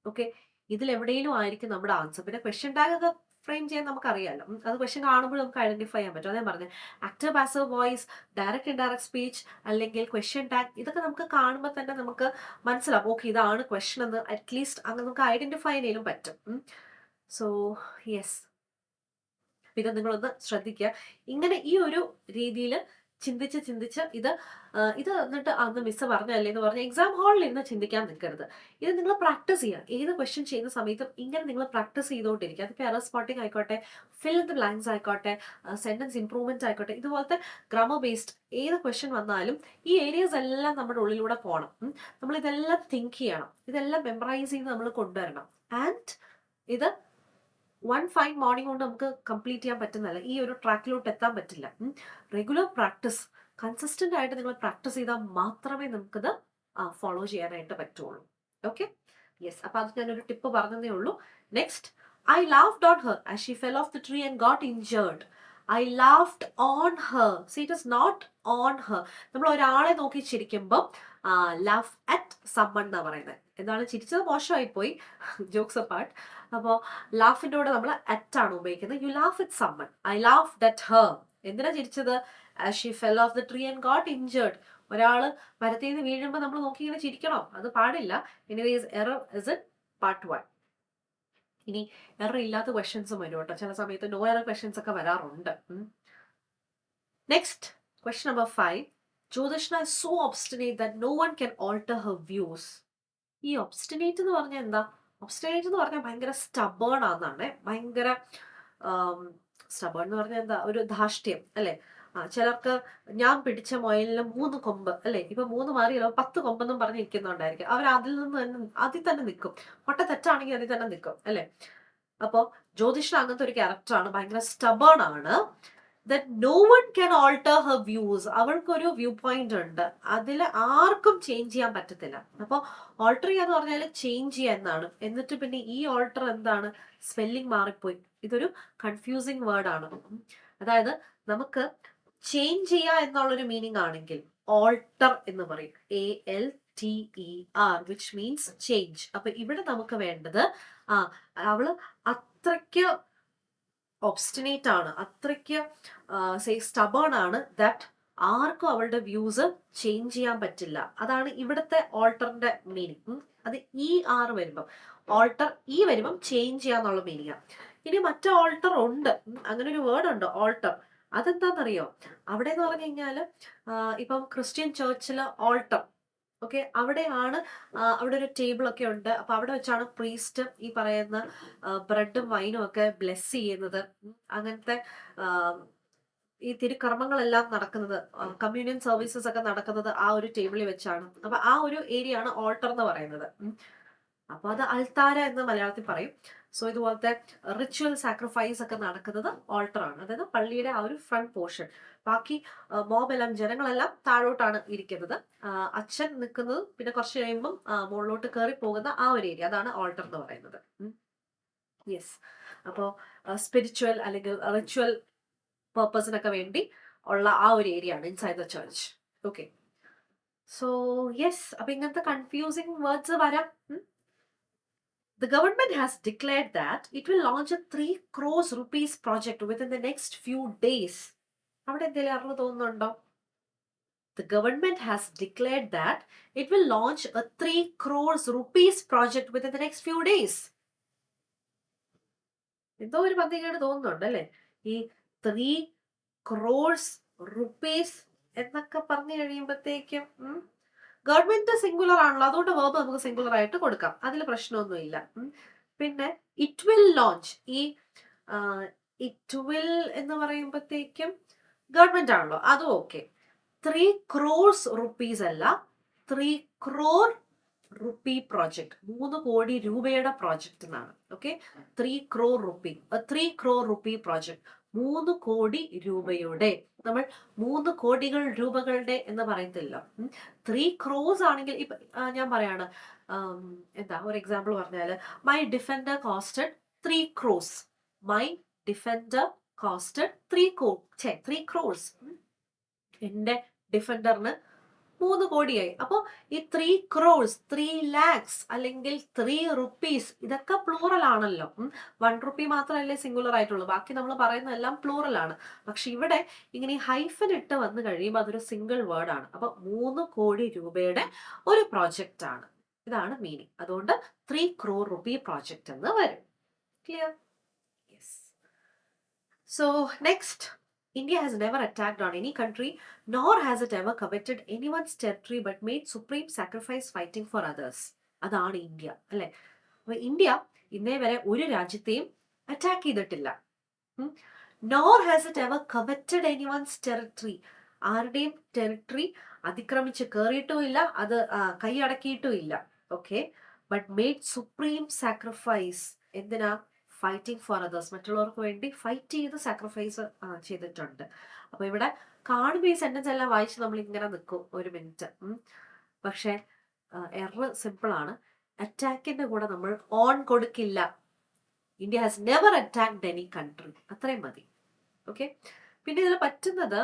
ഓക്കെ, ഇതിലെവിടെയും ആയിരിക്കും നമ്മുടെ ആൻസർ. പിന്നെ ക്വസ്റ്റ്യൻ ടാഗ് ഒക്കെ ഫ്രെയിം ചെയ്യാൻ നമുക്കറിയാമല്ലോ, അത് ക്വസ്റ്റ്യൻ കാണുമ്പോൾ നമുക്ക് ഐഡന്റിഫൈ ചെയ്യാൻ പറ്റും. അതേ പറഞ്ഞത് active passive voice, direct indirect speech അല്ലെങ്കിൽ ക്വസ്റ്റ്യൻ ടാഗ്, ഇതൊക്കെ നമുക്ക് കാണുമ്പോൾ തന്നെ നമുക്ക് മനസ്സിലാവും ഓക്കെ ഇതാണ് ക്വസ്റ്റ്യൻ എന്ന്. അറ്റ്ലീസ്റ്റ് അങ്ങനെ നമുക്ക് ഐഡന്റിഫൈ ചെയ്യാനും പറ്റും. സോ യെസ്, പിന്നെ നിങ്ങളൊന്ന് ശ്രദ്ധിക്കുക. ഇങ്ങനെ ഈ ഒരു രീതിയിൽ ചിന്തിച്ച് ഇത് എന്നിട്ട് അന്ന് മിസ്സ് പറഞ്ഞല്ലേ എന്ന് പറഞ്ഞ് എക്സാം ഹാളിൽ ഇരുന്ന് ചിന്തിക്കാൻ നിൽക്കരുത്. ഇത് നിങ്ങൾ പ്രാക്ടീസ് ചെയ്യുക. ഏത് ക്വസ്റ്റ്യൻ ചെയ്യുന്ന സമയത്തും ഇങ്ങനെ നിങ്ങൾ പ്രാക്ടീസ് ചെയ്തുകൊണ്ടിരിക്കുക. അതിപ്പോൾ എറർ സ്പോട്ടിംഗ് ആയിക്കോട്ടെ, ഫിൽ ദ ബ്ലാങ്ക്സ് ആയിക്കോട്ടെ, സെന്റൻസ് ഇംപ്രൂവ്മെന്റ് ആയിക്കോട്ടെ, ഇതുപോലത്തെ ഗ്രാമർ ബേസ്ഡ് ഏത് ക്വസ്റ്റ്യൻ വന്നാലും ഈ ഏരിയാസ് എല്ലാം നമ്മുടെ ഉള്ളിലൂടെ പോകണം. നമ്മൾ ഇതെല്ലാം തിങ്ക് ചെയ്യണം, ഇതെല്ലാം മെമ്മറൈസ് ചെയ്ത് നമ്മൾ കൊണ്ടുവരണം. ആൻഡ് ഇത് വൺ ഫൈൻ മോർണിംഗ് കൊണ്ട് നമുക്ക് കംപ്ലീറ്റ് ചെയ്യാൻ പറ്റുന്നതല്ല, ഈ ഒരു ട്രാക്കിലോട്ട് എത്താൻ പറ്റില്ല. റെഗുലർ പ്രാക്ടീസ്, കൺസിസ്റ്റന്റ് ആയിട്ട് നിങ്ങൾ പ്രാക്ടീസ് ചെയ്താൽ മാത്രമേ നമുക്കിത് ഫോളോ ചെയ്യാനായിട്ട് പറ്റുള്ളൂ. Okay, yes. അപ്പൊ അത് ഞാനൊരു ടിപ്പ് പറഞ്ഞതേ ഉള്ളൂ. Next, I laughed on her as she fell off the tree and got injured. I laughed on her. See it is not on her. നമ്മൾ ഒരാളെ നോക്കി ചിരിക്കുമ്പോൾ ലാഫ് അറ്റ് സമ്മൺ എന്നാ പറയുന്നത്. എന്താണ് ചിരിച്ചത് മോശമായി പോയി, ജോക്സ് അപ്പാർട്ട്. അപ്പോൾ ലാഫിൻ്റെ കൂടെ നമ്മൾ അറ്റ് ആണ് ഉപയോഗിക്കുന്നത്. You laugh at someone. I laughed at her. എന്തിനാ ചിരിച്ചത്? As she fell off the tree and got injured. ഒരാള് മരത്തിൽ നിന്ന് വീഴുമ്പോൾ നമ്മൾ നോക്കി ഇങ്ങനെ ചിരിക്കണോ? അത് പാടില്ല. Anyways, error is in part 1. ഇനി എറർ ഇല്ലാത്ത ക്വസ്റ്റ്യൻസും വരും കേട്ടോ. ചില സമയത്ത് നോ എറർ ക്വസ്റ്റ്യൻസ് ഒക്കെ വരാറുണ്ട്. Next, question number 5. ജ്യോതിഷ്ണ is so obstinate that no one can alter her views. ഈ ഒബ്സ്റ്റിനേറ്റ് എന്ന് പറഞ്ഞാൽ എന്താ? ഒബ്സ്റ്റിനേറ്റ് എന്ന് പറഞ്ഞാൽ ഭയങ്കര സ്റ്റബേൺ ആണെന്നാണ്. ഭയങ്കര സ്റ്റബേൺ എന്ന് പറഞ്ഞാൽ എന്താ? ഒരു ധാർഷ്ട്യം അല്ലെ? ചിലർക്ക് ഞാൻ പിടിച്ച മുയലിന് 3 കൊമ്പ് അല്ലെ, ഇപ്പൊ 3 മാറിയല്ലോ 10 കൊമ്പെന്നും പറഞ്ഞ് നിൽക്കുന്നുണ്ടായിരിക്കും. അവർ അതിൽ തന്നെ നിൽക്കും. ഒട്ട തെറ്റാണെങ്കിൽ അതിൽ തന്നെ നിൽക്കും അല്ലെ? അപ്പോ ജ്യോതിഷ അങ്ങനത്തെ ഒരു ക്യാരക്ടറാണ്, ഭയങ്കര സ്റ്റബേൺ ആണ്. that no one can alter her views. അവൾക്കൊരു വ്യൂ പോയിന്റ് ഉണ്ട്, അതിൽ ആർക്കും ചേഞ്ച് ചെയ്യാൻ പറ്റത്തില്ല. അപ്പോൾ ഓൾട്ടർ ചെയ്യാന്ന് പറഞ്ഞാൽ ചേഞ്ച് ചെയ്യുക എന്നാണ്. എന്നിട്ട് പിന്നെ ഈ ഓൾട്ടർ എന്താണ്? സ്പെല്ലിംഗ് മാറിപ്പോയി. ഇതൊരു കൺഫ്യൂസിങ് വേർഡ് ആണ്. അതായത് നമുക്ക് ചേഞ്ച് ചെയ്യുക എന്നുള്ളൊരു മീനിങ് ആണെങ്കിൽ ഓൾട്ടർ എന്ന് പറയും, ALTER, വിച്ച് മീൻസ് ചേഞ്ച്. അപ്പൊ ഇവിടെ നമുക്ക് വേണ്ടത് അവള് അത്രയ്ക്ക് ഒബ്സ്റ്റിനേറ്റ് ആണ്, അത്രയ്ക്ക് സ്റ്റബേൺ ആണ്, ദാറ്റ് ആർക്കും അവളുടെ വ്യൂസ് ചേഞ്ച് ചെയ്യാൻ പറ്റില്ല. അതാണ് ഇവിടുത്തെ ഓൾട്ടറിന്റെ മീനിങ്. അത് ER വരുമ്പം, ഓൾട്ടർ വരുമ്പം ചേഞ്ച് ചെയ്യാന്നുള്ള മീനിങ്ങാണ്. ഇനി മറ്റേ ഓൾട്ടർ ഉണ്ട്, അങ്ങനെ ഒരു വേർഡ് ഉണ്ട് ഓൾട്ടർ. അതെന്താണെന്നറിയോ? അവിടെ എന്ന് പറഞ്ഞു കഴിഞ്ഞാൽ ഇപ്പം ക്രിസ്ത്യൻ ചേർച്ചിൽ ഓൾട്ടർ, ഓക്കെ, അവിടെയാണ് അവിടെ ഒരു ടേബിൾ ഒക്കെ ഉണ്ട്. അപ്പൊ അവിടെ വെച്ചാണ് പ്രീസ്റ്റ് ഈ പറയുന്ന ബ്രെഡും വൈനും ഒക്കെ ബ്ലെസ് ചെയ്യുന്നത്. അങ്ങനത്തെ ഈ തിരുക്കർമ്മങ്ങളെല്ലാം നടക്കുന്നത്, കമ്മ്യൂണിയൻ സർവീസസ് ഒക്കെ നടക്കുന്നത് ആ ഒരു ടേബിളിൽ വെച്ചാണ്. അപ്പൊ ആ ഒരു ഏരിയ ആണ് ഓൾട്ടർ എന്ന് പറയുന്നത്. അപ്പൊ അത് അൾത്താര എന്ന് മലയാളത്തിൽ പറയും. സോ ഇതുപോലത്തെ റിച്വൽ സാക്രിഫൈസ് ഒക്കെ നടക്കുന്നത് ഓൾട്ടർ ആണ്, അതായത് പള്ളിയുടെ ആ ഒരു ഫ്രണ്ട് പോർഷൻ. ബാക്കി മോബെല്ലാം ജനങ്ങളെല്ലാം താഴോട്ടാണ് ഇരിക്കുന്നത്. അച്ഛൻ നിൽക്കുന്നത് പിന്നെ കുറച്ച് കഴിയുമ്പം മുകളിലോട്ട് കയറി പോകുന്ന ആ ഒരു ഏരിയ, അതാണ് ഓൾട്ടർ എന്ന് പറയുന്നത്. യെസ്. അപ്പോൾ സ്പിരിച്വൽ അല്ലെങ്കിൽ റിച്വൽ പേർപ്പസിനൊക്കെ വേണ്ടി ഉള്ള ആ ഒരു ഏരിയ ആണ് inside the church. Okay, so yes. അപ്പൊ ഇങ്ങനത്തെ കൺഫ്യൂസിങ് വേർഡ്സ് വരാം. The government has declared that it will launch a 3 crores rupees project within the next few days. അവിടെ എന്തെങ്കിലും അറിവ് തോന്നുന്നുണ്ടോ? The government has declared that it will launch a 3 crores rupees project within the next few days. എന്തോ ഒരു പന്തികേട് തോന്നുന്നുണ്ട് അല്ലെ? ഈ 3 crores rupees എന്നൊക്കെ പറഞ്ഞു കഴിയുമ്പോഴത്തേക്കും ഗവൺമെന്റ് സിംഗുലർ ആണല്ലോ, അതുകൊണ്ട് വേർബ് നമുക്ക് സിംഗുലർ ആയിട്ട് കൊടുക്കാം, അതിൽ പ്രശ്നമൊന്നുമില്ല. പിന്നെ ഇറ്റ് വിൽ ലോഞ്ച്, ഈ ഇറ്റ് വിൽ എന്ന് പറയുമ്പോഴത്തേക്കും ഗവൺമെന്റ് ആണല്ലോ, അതും ഓക്കെ. 3 crores rupees അല്ല, 3 crore rupee പ്രോജക്ട്, 3 കോടി രൂപയുടെ പ്രോജക്റ്റ് എന്നാണ്. Okay, 3 crore rupee, 3 crore rupee project, 3 കോടി രൂപയുടെ. നമ്മൾ 3 കോടികൾ രൂപകളുടെ എന്ന് പറയത്തില്ല. 3 crores ആണെങ്കിൽ ഇപ്പൊ ഞാൻ പറയാണ്, എന്താ ഒരു എക്സാമ്പിൾ പറഞ്ഞാല്, my defender costed 3 crores. My defender costed 3 crores. എന്റെ ഡിഫൻഡറിന് 3 കോടിയായി. അപ്പോൾ ഈ 3 crores, 3 lakhs അല്ലെങ്കിൽ 3 rupees ഇതൊക്കെ പ്ലൂറൽ ആണല്ലോ. 1 rupee മാത്രമല്ലേ സിംഗുലർ ആയിട്ടുള്ളൂ, ബാക്കി നമ്മൾ പറയുന്നതെല്ലാം പ്ലൂറൽ ആണ്. പക്ഷെ ഇവിടെ ഇങ്ങനെ ഹൈഫൻ ഇട്ട് വന്നു കഴിയുമ്പോൾ അതൊരു സിംഗിൾ വേർഡ് ആണ്. അപ്പൊ 3 കോടി രൂപയുടെ ഒരു പ്രോജക്റ്റ് ആണ്, ഇതാണ് മീനിങ്. അതുകൊണ്ട് 3 crore rupee പ്രോജക്റ്റ് എന്ന് വരും. Clear? Yes. So next, India has never attacked on any country, nor has it ever coveted anyone's territory but made supreme sacrifice fighting for others. അതാണ് ഇന്ത്യ, അല്ലെ? അപ്പൊ India ഇന്നേ വരെ ഒരു രാജ്യത്തെയും അറ്റാക്ക് ചെയ്തിട്ടില്ല. Nor has it ever coveted anyone's territory, ആരുടെയും territory അതിക്രമിച്ച് കയറിയിട്ടും ഇല്ല, അത് കൈയടക്കിയിട്ടും ഇല്ല. Okay, but made supreme sacrifice. എന്തിനാ? ഫൈറ്റിംഗ് ഫോർ അതേഴ്സ്, മറ്റുള്ളവർക്ക് വേണ്ടി ഫൈറ്റ് ചെയ്ത് സാക്രിഫൈസ് ചെയ്തിട്ടുണ്ട്. അപ്പൊ ഇവിടെ കാണുമ്പോൾ ഈ സെന്റൻസ് എല്ലാം വായിച്ച് നമ്മൾ ഇങ്ങനെ നിൽക്കും ഒരു മിനിറ്റ്. പക്ഷെ എറർ സിമ്പിൾ ആണ്. അറ്റാക്കിന്റെ കൂടെ നമ്മൾ ഓൺ കൊടുക്കില്ല. India has never attacked any country, അത്രയും മതി. ഓക്കെ, പിന്നെ ഇതിൽ പറ്റുന്നത്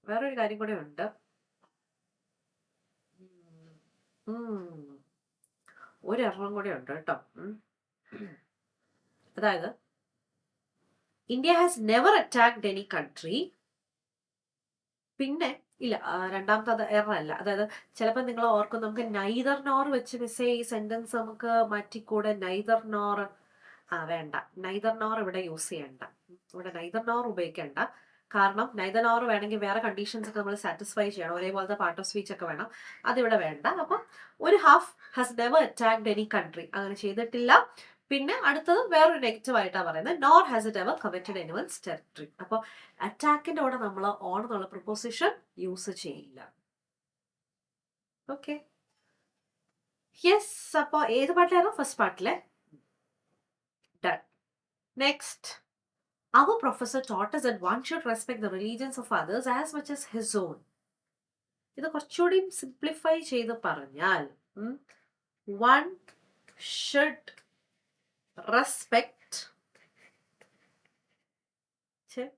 വേറൊരു കാര്യം കൂടെ ഉണ്ട്. ഒരു എററും കൂടെ ഉണ്ട് കേട്ടോ. അതായത് India has never attacked any country. പിന്നെ ഇല്ല, രണ്ടാമത്തെ എറർ അല്ല. അതായത് ചിലപ്പോൾ നിങ്ങൾ ഓർക്കും, നമുക്ക് നൈദർ നോർ വെച്ച് മിസ്സേ ഈ സെന്റൻസ് നമുക്ക് മാറ്റിക്കൂടെ? നൈദർ നോർ വേണ്ട, നൈദർ നോർ ഇവിടെ യൂസ് ചെയ്യണ്ട. ഇവിടെ നൈദർ നോർ ഉപയോഗിക്കണ്ട. കാരണം നൈദർ നോർ വേണമെങ്കിൽ വേറെ കണ്ടീഷൻസ് ഒക്കെ നമ്മൾ സാറ്റിസ്ഫൈ ചെയ്യണം, ഒരേപോലത്തെ പാർട്ട് ഓഫ് സ്പീച്ച് ഒക്കെ വേണം, അതിവിടെ വേണ്ട. അപ്പം ഒരു half has never attacked any country, അങ്ങനെ ചെയ്തിട്ടില്ല. പിന്നെ അടുത്തത് വേറൊരു നെഗറ്റീവ് ആയിട്ടാണ് പറയുന്നത്, nor has it ever coveted anyone's territory. അപ്പോൾ അറ്റാക്കിന്റെ കൂടെ നമ്മൾ ഓൺ എന്നുള്ള പ്രിപ്പോസിഷൻ യൂസ് ചെയ്യില്ല. Okay, yes. അപ്പോൾ ഏത് പാട്ടിലായിരുന്നു? ഫസ്റ്റ് പാർട്ടിലെ. Done. Next, our professor taught us that one should respect the religions of others as much as his own. ഇത് കുറച്ചുകൂടി സിംപ്ലിഫൈ ചെയ്ത് പറഞ്ഞാൽ, one should respect.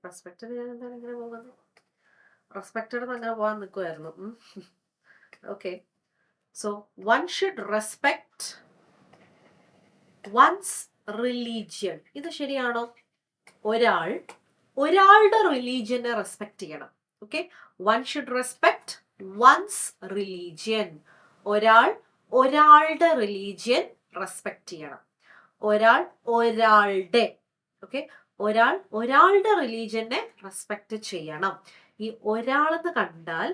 റെസ്പെക്റ്റഡ് ഞാൻ എന്താണ് ഇങ്ങനെ പോകുന്നത്? റെസ്പെക്റ്റഡ് അങ്ങനെ പോകാൻ നിൽക്കുമായിരുന്നു. Okay, so one should respect one's religion. ഇത് ശരിയാണോ? ഒരാളുടെ റിലീജിയനെ റെസ്പെക്ട് ചെയ്യണം. Okay, one should respect one's religion. ഒരാളുടെ റിലീജിയൻ റെസ്പെക്ട് ചെയ്യണം. ഒരാളുടെ ഓക്കെ, ഒരാളുടെ റിലീജിയനെ റെസ്പെക്ട് ചെയ്യണം. ഈ ഒരാളെന്ന് കണ്ടാൽ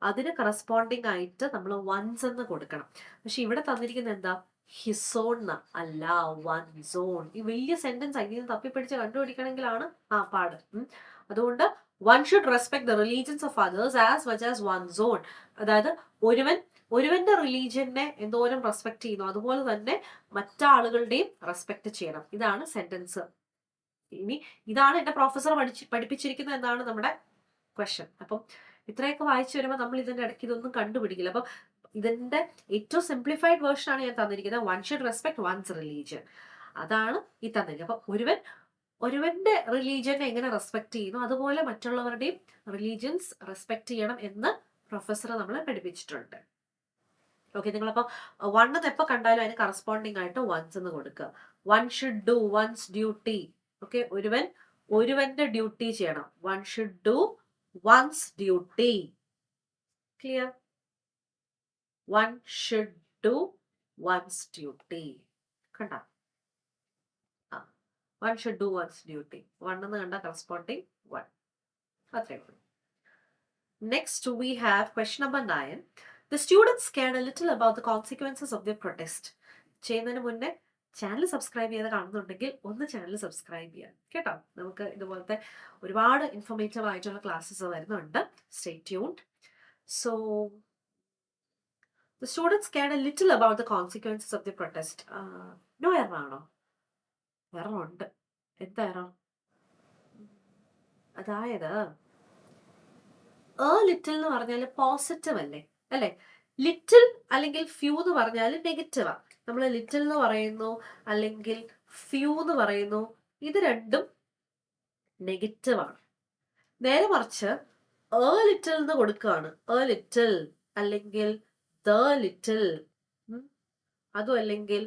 അതിന് കറസ്പോണ്ടിങ് ആയിട്ട് നമ്മൾ വൺസ് എന്ന് കൊടുക്കണം. പക്ഷെ ഇവിടെ തന്നിരിക്കുന്നത് എന്താ? ഹിസോൺ അല്ല, വൺ സോൺ. ഈ വലിയ സെന്റൻസ് അതിൽ നിന്ന് തപ്പിപ്പിടിച്ച് കണ്ടുപിടിക്കണമെങ്കിലാണ് പാട്. അതുകൊണ്ട് one should respect the religions of others as much as one zone. അതായത് ഒരുവന്റെ റിലീജിയനെ എന്തോരം റെസ്പെക്ട് ചെയ്യുന്നു അതുപോലെ തന്നെ മറ്റാളുകളുടെയും റെസ്പെക്ട് ചെയ്യണം. ഇതാണ് സെന്റൻസ്. ഇനി ഇതാണ് എന്റെ പ്രൊഫസർ പഠിപ്പിച്ചിരിക്കുന്നത് എന്നാണ് നമ്മുടെ ക്വസ്റ്റ്യൻ. അപ്പം ഇത്രയൊക്കെ വായിച്ചു വരുമ്പോൾ നമ്മൾ ഇതിന്റെ ഇടയ്ക്ക് ഇതൊന്നും കണ്ടുപിടിക്കില്ല. അപ്പം ഇതിന്റെ ഏറ്റവും സിംപ്ലിഫൈഡ് വേർഷൻ ആണ് ഞാൻ തന്നിരിക്കുന്നത്. One should respect one's religion, അതാണ് ഈ തന്നിരിക്കുന്നത്. അപ്പൊ ഒരുവന്റെ റിലീജിയനെ എങ്ങനെ റെസ്പെക്ട് ചെയ്യുന്നു അതുപോലെ മറ്റുള്ളവരുടെയും റിലീജിയൻസ് റെസ്പെക്ട് ചെയ്യണം എന്ന് പ്രൊഫസർ നമ്മളെ പഠിപ്പിച്ചിട്ടുണ്ട്. ഓക്കെ, നിങ്ങളപ്പോ വൺ എന്ന് എപ്പോ കണ്ടാലും അതിന് കറസ്പോണ്ടിങ് ആയിട്ട് വൺസ് എന്ന് കൊടുക്കുക. One should do one's duty. Okay, ഒരുവന്റെ ഡ്യൂട്ടി ചെയ്യണം. One should do one's duty. Clear? One should do one's duty. കണ്ട, one should do one's duty. One എന്ന് കണ്ട കറസ്പോണ്ടിങ് വൺ. അത്രേ ഉള്ളൂ. Next we have question number 9. The students cared a little about the consequences of their protest. ചെയ്യുന്നതിന് മുന്നേ channel subscribe ചെയ്ത് കാണുന്നുണ്ടെങ്കിൽ ഒന്ന് ചാനൽ സബ്സ്ക്രൈബ് ചെയ്യാം കേട്ടോ. നമുക്ക് ഇതുപോലത്തെ ഒരുപാട് ഇൻഫോർമേറ്റീവ് ആയിട്ടുള്ള ക്ലാസ്സസ് വരുന്നുണ്ട്. Stay tuned. So the students cared a little about the consequences of their protest. No error ആണോ? എറർ ഉണ്ട്. എന്താ എറർ? അതായത് ലിറ്റിൽ എന്ന് പറഞ്ഞാൽ പോസിറ്റീവ് അല്ലേ? ലിറ്റിൽ അല്ലെങ്കിൽ ഫ്യൂ എന്ന് പറഞ്ഞാൽ നെഗറ്റീവാ. നമ്മൾ ലിറ്റിൽ എന്ന് പറയുന്നു അല്ലെങ്കിൽ ഫ്യൂ എന്ന് പറയുന്നു, ഇത് രണ്ടും നെഗറ്റീവ് ആണ്. നേരെ മറിച്ച് ലിറ്റിൽ എന്ന് കൊടുക്കുകയാണ്. ലിറ്റിൽ അല്ലെങ്കിൽ ദ ലിറ്റിൽ, അതും അല്ലെങ്കിൽ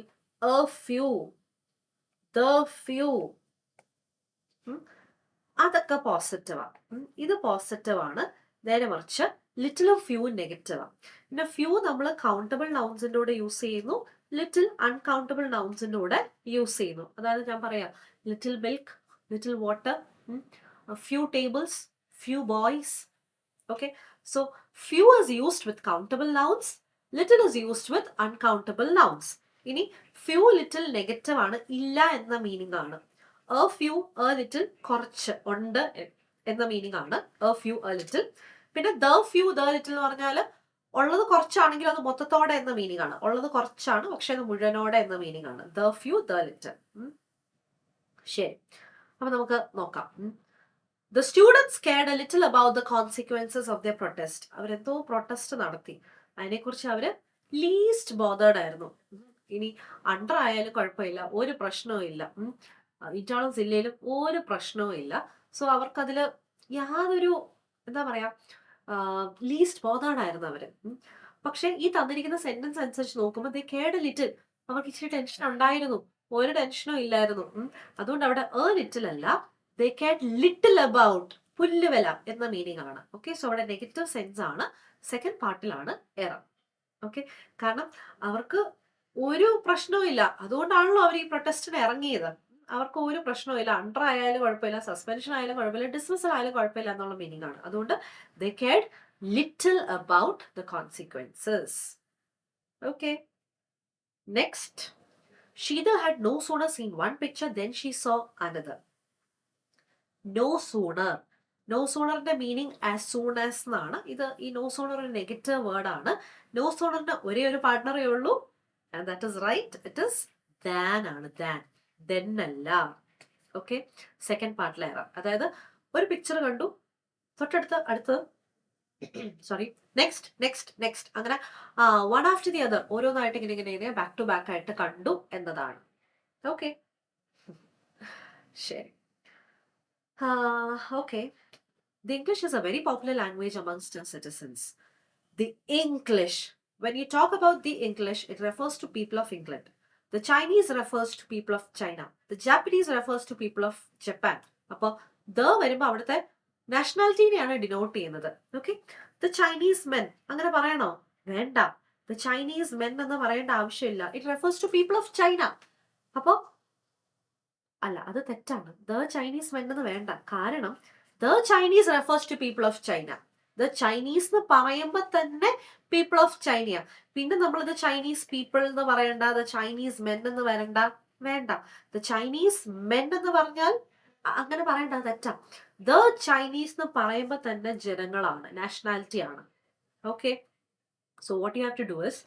ഫ്യൂ, ദ ഫ്യൂ, അതൊക്കെ പോസിറ്റീവാണ്. ഇത് പോസിറ്റീവാണ്. നേരെ മറിച്ച് ലിറ്റിലും ഫ്യൂ നെഗറ്റീവാണ്. പിന്നെ ഫ്യൂ നമ്മൾ കൗണ്ടബിൾ നൗൺസിന്റെ കൂടെ യൂസ് ചെയ്യുന്നു, ലിറ്റിൽ അൺകൗണ്ടബിൾ നൗൺസിന്റെ കൂടെ യൂസ് ചെയ്യുന്നു. അതായത് ഞാൻ പറയാം, little milk, little water. few tables, few boys. Okay, so few is used with countable nouns, little is used with uncountable nouns. ഇനി few little നെഗറ്റീവ് ആണ്, ഇല്ല എന്ന മീനിങ് ആണ്. a few, a little കുറച്ച്, ഉണ്ട് എന്ന മീനിങ് ആണ് a few, a little. പിന്നെ the few, the little എന്ന് പറഞ്ഞാൽ ഉള്ളത് കുറച്ചാണെങ്കിൽ അത് മൊത്തത്തോടെ എന്ന മീനിങ് ആണ്. ഉള്ളത് കുറച്ചാണ് പക്ഷെ അത് മുഴുവനോടെ എന്ന മീനിങ് ആണ്. the few, the little. ശരി, അപ്പൊ നമുക്ക് നോക്കാം. The students cared a little about the consequences of their protest. അവരെന്തോ പ്രൊട്ടസ്റ്റ് നടത്തി, അതിനെക്കുറിച്ച് അവര് ലീസ്റ്റ് ബോധേർഡ് ആയിരുന്നു. ഇനി അണ്ടർ ആയാലും കുഴപ്പമില്ല, ഒരു പ്രശ്നവും ഇല്ല. ഇന്റേണൽ ജില്ലയിലും ഒരു പ്രശ്നവും ഇല്ല. സോ അവർക്കതില് യാതൊരു എന്താ പറയാ ലീസ്റ്റ് ബോധേർഡ് ആയിരുന്നു അവര്. പക്ഷെ ഈ തന്നിരിക്കുന്ന സെന്റൻസ് അനുസരിച്ച് നോക്കുമ്പോൾ ദേ കെയർഡ് എ ലിറ്റിൽ, അവർക്ക് ഇച്ചിരി ടെൻഷൻ ഉണ്ടായിരുന്നു. ഒരു ടെൻഷനും ഇല്ലായിരുന്നു. അതുകൊണ്ട് അവിടെ എ ലിറ്റിൽ അല്ല, they cared little about, പുല്ലുവില എന്ന മീനിങ് ആണ്. ഓക്കെ, സോ അവിടെ നെഗറ്റീവ് സെൻസ് ആണ്. സെക്കൻഡ് പാർട്ടിലാണ് എറർ. ഓക്കെ, കാരണം അവർക്ക് ഒരു പ്രശ്നവും ഇല്ല, അതുകൊണ്ടാണല്ലോ അവർ ഈ പ്രൊട്ടസ്റ്റിന് ഇറങ്ങിയത്. അവർക്ക് ഒരു പ്രശ്നവും ഇല്ല, അണ്ടർ ആയാലും കുഴപ്പമില്ല, സസ്പെൻഷൻ ആയാലും കുഴപ്പമില്ല, ഡിസ്മിസൽ ആയാലും കുഴപ്പമില്ല എന്നുള്ള മീനിങ് ആണ്. അതുകൊണ്ട് they cared little about the consequences. Okay, next. Sheeta had no sooner seen one picture than she saw another. No sooner, no സൂണറിന്റെ മീനിങ് ആസ് സൂൺ ആസ് എന്നാണ്. ഇത് ഈ നോ സൂണർ ഒരു നെഗറ്റീവ് വേർഡ് ആണ്. No സൂണറിന്റെ ഒരേ ഒരു പാർട്ട്ണറേ ഉള്ളൂ, and that is right, it is than ആണ്. ദാൻ, ദെൻ അല്ല. ഓക്കെ, സെക്കൻഡ് പാർട്ടിലെ എറർ. അതായത് ഒരു പിക്ചർ കണ്ടു, തൊട്ടടുത്ത് സോറി നെക്സ്റ്റ് നെക്സ്റ്റ് നെക്സ്റ്റ്, അങ്ങനെ വൺ ആഫ്റ്റർ ദി അതർ ഓരോന്നായിട്ട് ഇങ്ങനെ ബാക്ക് ടു ബാക്ക് ആയിട്ട് കണ്ടു എന്നതാണ്. ഓക്കെ, ശരി. Okay. The English is a very popular language amongst our citizens. The English. When you talk about the English, it refers to people of England. The Chinese refers to people of China. The Japanese refers to people of Japan. അപ്പോൾ the വരുമ്പോൾ അവിടുത്തെ നാഷണാലിറ്റിനെയാണ് denote ചെയ്യുന്നത്. Okay, the Chinese men അങ്ങനെ പറയണോ? വേണ്ട, the Chinese men എന്ന് പറയേണ്ട ആവശ്യമില്ല. It refers to people of China. അപ്പോൾ അല്ല, അത് തെറ്റാണ്. ദ ചൈനീസ് മെൻ എന്ന് വേണ്ട, കാരണം the Chinese refers to people of China. The Chinese എന്ന് പറയുമ്പോൾ തന്നെ പീപ്പിൾ ഓഫ് ചൈനയാ. പിന്നെ നമ്മളത് ചൈനീസ് പീപ്പിൾ എന്ന് പറയണ്ട, ദ ചൈനീസ് മെൻ എന്ന് വരണ്ട, വേണ്ട. ദ ചൈനീസ് മെൻ എന്ന് പറഞ്ഞാൽ അങ്ങനെ പറയണ്ട, തെറ്റാ. ദ ചൈനീസ് എന്ന് പറയുമ്പോൾ തന്നെ ജനങ്ങളാണ്, നാഷണാലിറ്റി ആണ്. Okay, so what you have to do is,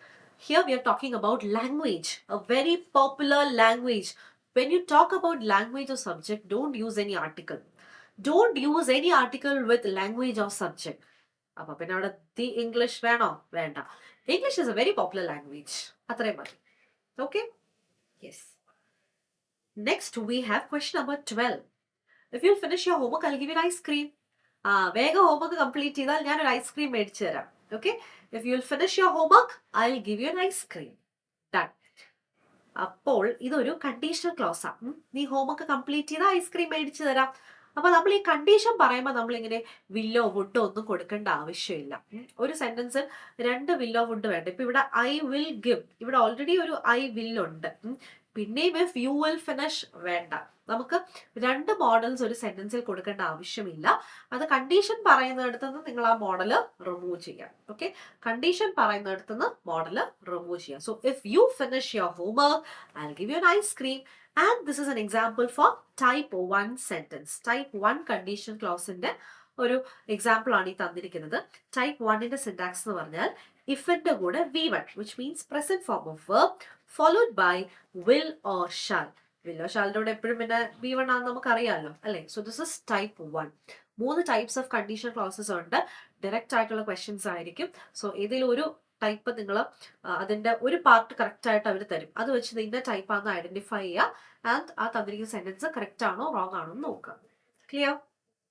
here we are talking about language, a very popular language. When you talk about language or subject, don't use any article. Don't use any article with language or subject. അപ്പോൾ പിന്നെ അവിടെ the English വേണോ? വേണ്ട. English is A very popular language, അത്രയും മതി. Okay, yes. Next we have question number 12. If you finish your homework I give you ice cream. വേഗം homework complete ചെയ്താൽ ഞാൻ ഒരു ഐസ്ക്രീം മേടിച്ചു തരാം. Okay, if you will finish your homework I will give you an ice cream. Done. അപ്പോൾ ഇതൊരു conditional clause ആണ്. നീ ഹോംവർക്ക് കംപ്ലീറ്റ് ചെയ്താൽ ഐസ്ക്രീം മേടിച്ചു തരാം. അപ്പൊ നമ്മൾ ഈ കണ്ടീഷൻ പറയുമ്പോൾ നമ്മൾ ഇങ്ങനെ വില്ലോ വുഡോ ഒന്നും കൊടുക്കേണ്ട ആവശ്യമില്ല. ഒരു സെന്റൻസിൽ 2 വില്ലോ വുഡ് വേണ്ട. ഇപ്പൊ ഇവിടെ ഐ വിൽ ഗിവ്, ഇവിടെ ഓൾറെഡി ഒരു ഐ വിൽ ഉണ്ട്. പിന്നെയും ഇഫ് യു വിൽ ഫിനിഷ് വേണ്ട. നമുക്ക് 2 മോഡൽസ് ഒരു സെന്റൻസിൽ കൊടുക്കേണ്ട ആവശ്യമില്ല. അത് കണ്ടീഷൻ പറയുന്നിടത്ത് നിന്ന് നിങ്ങൾ ആ മോഡല് റിമൂവ് ചെയ്യാം. ഓക്കെ, കണ്ടീഷൻ പറയുന്നിടത്ത് മോഡല് റിമൂവ് ചെയ്യാം. So if you finish your homework I will give you an ice cream. And this is an example for type 1 sentence. Type 1 conditional clause ന്റെ ഒരു എക്സാമ്പിൾ ആണ് ഈ തന്നിരിക്കുന്നത്. ടൈപ്പ് 1ന്റെ സിന്റാക്സ് എന്ന് പറഞ്ഞാൽ ഇഫിന്റെ കൂടെ V1 which means present form of verb followed by will or shall. will or shall ന്റെ എപ്പോഴും പിന്നെ V1 ആണെന്ന് നമുക്ക് അറിയാമല്ലോ അല്ലേ. So this is type 1. 3 types of conditional clauses ഉണ്ട്. ഡയറക്റ്റ് ആയിട്ടുള്ള ക്വസ്റ്റ്യൻസ് ആയിരിക്കും. സോ ഏതെങ്കിലും ഒരു ടൈപ്പ് നിങ്ങൾ അതിന്റെ ഒരു പാർട്ട് കറക്റ്റ് ആയിട്ട് അവർ തരും. അത് വെച്ച് ഇന്ന ടൈപ്പ് ആണെന്ന് ഐഡന്റിഫൈ ചെയ്യുക ആൻഡ് ആ തന്നിരിക്കുന്ന സെന്റൻസ് കറക്റ്റ് ആണോ റോങ് ആണോ എന്ന് നോക്കുക. Clear?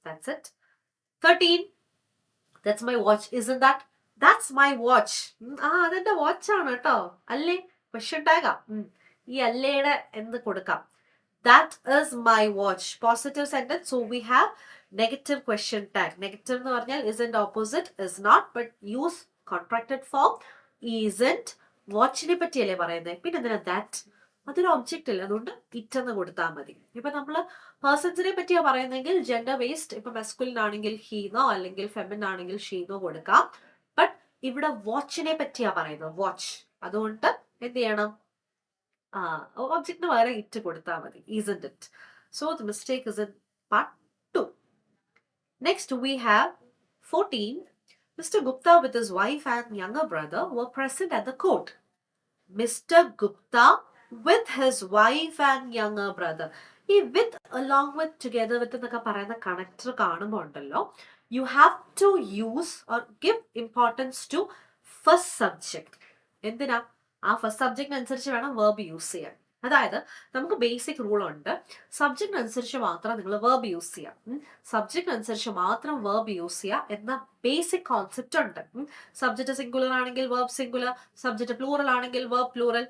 That's it. 13. That's my watch. Isn't that? That's my watch. അതെന്റെ വാച്ച് ആണ് കേട്ടോ. അല്ലേ? ക്വസ്റ്റ്യൻ ടാഗാ. ഈ അല്ലേടെ എന്ത് കൊടുക്കാം? That is my watch. Positive sentence. So we have negative question tag. Negative എന്ന് പറഞ്ഞാൽ isn't opposite, is not, but use contracted form. Isn't. വാച്ചിനെ പറ്റിയല്ലേ പറയുന്നത്, പിന്നെ എന്തിനാ that? അതൊരു ഒബ്ജക്റ്റ് അല്ല, അതുകൊണ്ട് ഇറ്റ് എന്ന് കൊടുത്താൽ മതി. ഇപ്പൊ നമ്മൾ പേഴ്സൺസിനെ പറ്റിയാ പറയുന്നെങ്കിൽ ജെൻഡർ വേസ്റ്റ്, ഇപ്പൊ മെസ്കുലിൻ ആണെങ്കിൽ ഹീന്നോ അല്ലെങ്കിൽ ഫെമിൻ ആണെങ്കിൽ ഷീന്നോ കൊടുക്കാം. ബട്ട് ഇവിടെ വാച്ചിനെ പറ്റിയാ പറയുന്നത്, വാച്ച്, അതുകൊണ്ട് എന്ത് ചെയ്യണം, ഒബ്ജക്റ്റിന് പകരം ഇറ്റ് കൊടുത്താൽ മതി. isn't it? So the mistake is in part 2. Next we have 14. Mr. Gupta with his wife and younger brother were present at the court. Mr. Gupta with his wife and younger brother. ഈ വിത്ത് along with together വിത്ത് എന്നൊക്കെ പറയുന്ന connector കാണുമ്പോൾ ഉണ്ടല്ലോ, you have to use or give importance to first subject. എന്തിനാ? ആ first സബ്ജക്റ്റിന് അനുസരിച്ച് വേണം verb use ചെയ്യാൻ. അതായത് നമുക്ക് ബേസിക് റൂൾ ഉണ്ട്, സബ്ജക്റ്റിന് അനുസരിച്ച് മാത്രം നിങ്ങൾ വേർബ് യൂസ് ചെയ്യാം, സബ്ജക്റ്റിന് അനുസരിച്ച് മാത്രം വേർബ് യൂസ് ചെയ്യുക എന്ന ബേസിക് കോൺസെപ്റ്റ് ഉണ്ട്. സബ്ജക്റ്റ് സിംഗുലർ ആണെങ്കിൽ വേർബ് സിംഗുലർ, സബ്ജക്റ്റ് പ്ലൂറൽ ആണെങ്കിൽ വേർബ് പ്ലൂറൽ.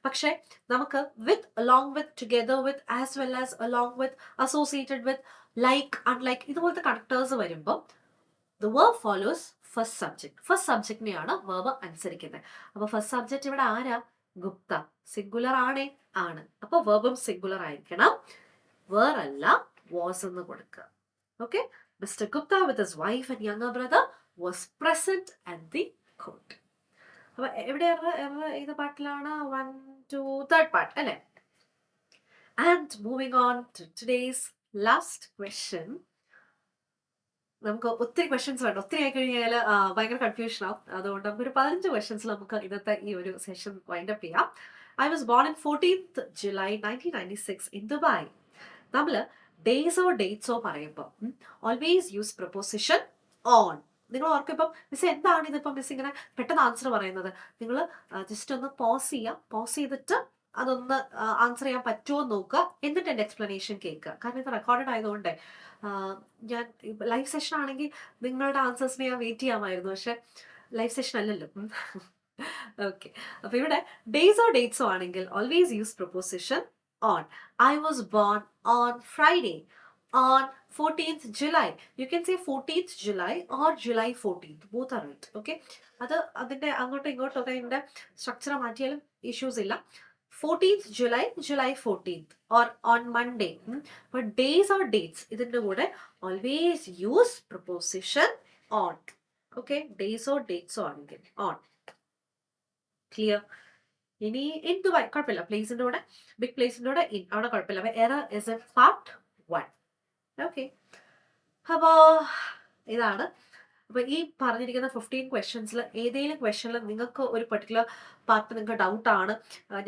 പക്ഷെ നമുക്ക് with, along with, together with, as well as, along with, associated with, like, unlike, ഇതുപോലത്തെ കണക്ടേഴ്സ് വരുമ്പോൾ the verb follows first subject. First സബ്ജക്റ്റിനെയാണ് verb അനുസരിക്കുന്നത്. അപ്പൊ ഫസ്റ്റ് സബ്ജക്റ്റ് ഇവിടെ ആരാ? ഗുപ്ത. സിംഗുലർ ആണ്. അപ്പൊ വേർബും സിംഗുലർ ആയിരിക്കണം, വേറല്ല വാസ് എന്ന് കൊടുക്കുക. Okay, mister Gupta with his wife and younger brother was present at the court. അപ്പൊ എവിടെയാണ്, ഏത് പാർട്ടിലാണ്? 1, 2, 3rd പാർട്ട് അല്ലെ? And moving on to today's last question. നമുക്ക് ഒത്തിരി ക്വസ്റ്റ്യൻസ് വേണ്ട, ഒത്തിരി ആയി കഴിഞ്ഞാൽ ഭയങ്കര കൺഫ്യൂഷൻ ആവും. അതുകൊണ്ട് നമുക്ക് ഒരു 15 ക്വസ്റ്റ്യൻസിൽ നമുക്ക് ഇന്നത്തെ ഈ ഒരു സെഷൻ വൈൻഡ് അപ്പ് ചെയ്യാം. I was born in 14th July 1996 in Dubai. നമ്മൾ ഡേയ്സോ ഡേറ്റ്സോ പറയുമ്പോൾ ഓൾവേസ് യൂസ് പ്രൊപ്പോസിഷൻ ഓൺ. നിങ്ങൾ ഓർക്കും, ഇപ്പം മിസ് എന്താണ് ഇതിപ്പം മിസ് ഇങ്ങനെ പെട്ടെന്ന് ആൻസർ പറയുന്നത്? നിങ്ങൾ ജസ്റ്റ് ഒന്ന് പോസ് ചെയ്യുക, പോസ് ചെയ്തിട്ട് അതൊന്ന് ആൻസർ ചെയ്യാൻ പറ്റുമോ എന്ന് നോക്കുക, എന്നിട്ട് എൻ്റെ എക്സ്പ്ലനേഷൻ കേൾക്കുക. കാരണം ഇത് റെക്കോർഡഡ് ആയതുകൊണ്ട് ഞാൻ ലൈവ് സെഷൻ ആണെങ്കിൽ നിങ്ങളുടെ ആൻസേഴ്സിനെ ഞാൻ വെയിറ്റ് ചെയ്യാമായിരുന്നു, പക്ഷെ ലൈവ് സെഷൻ അല്ലല്ലോ. ഓക്കെ, അപ്പൊ ഇവിടെ ഡേയ്സോ ഡേറ്റ്സോ ആണെങ്കിൽ always use proposition on. I was born on Friday on 14th July. You can say 14th July or July 14th. Both are right. Okay. അതിന്റെ അങ്ങോട്ടും ഇങ്ങോട്ടും ഒക്കെ ഇതിന്റെ സ്ട്രക്ചർ മാറ്റിയാലും ഇഷ്യൂസ് ഇല്ല. 14th July, July 14th or on Monday. But days or dates ഇതിന്റെ കൂടെ always use preposition on. Okay. Days or dates ആണെങ്കിൽ on. Clear? ഇനി in Dubai കുഴപ്പമില്ല, പ്ലേസിന്റെ കൂടെ, ബിഗ് പ്ലേസിന്റെ കൂടെ in, അവിടെ കുഴപ്പമില്ല. അപ്പൊ error is in part 1. Okay, അപ്പോൾ ഇതാണ്. അപ്പോൾ ഈ പറഞ്ഞിരിക്കുന്ന 15 ക്വസ്റ്റ്യൻസിൽ ഏതെങ്കിലും ക്വസ്റ്റ്യനിൽ നിങ്ങൾക്ക് ഒരു പെർട്ടിക്കുലർ പാർട്ട് നിങ്ങൾക്ക് ഡൗട്ടാണ്,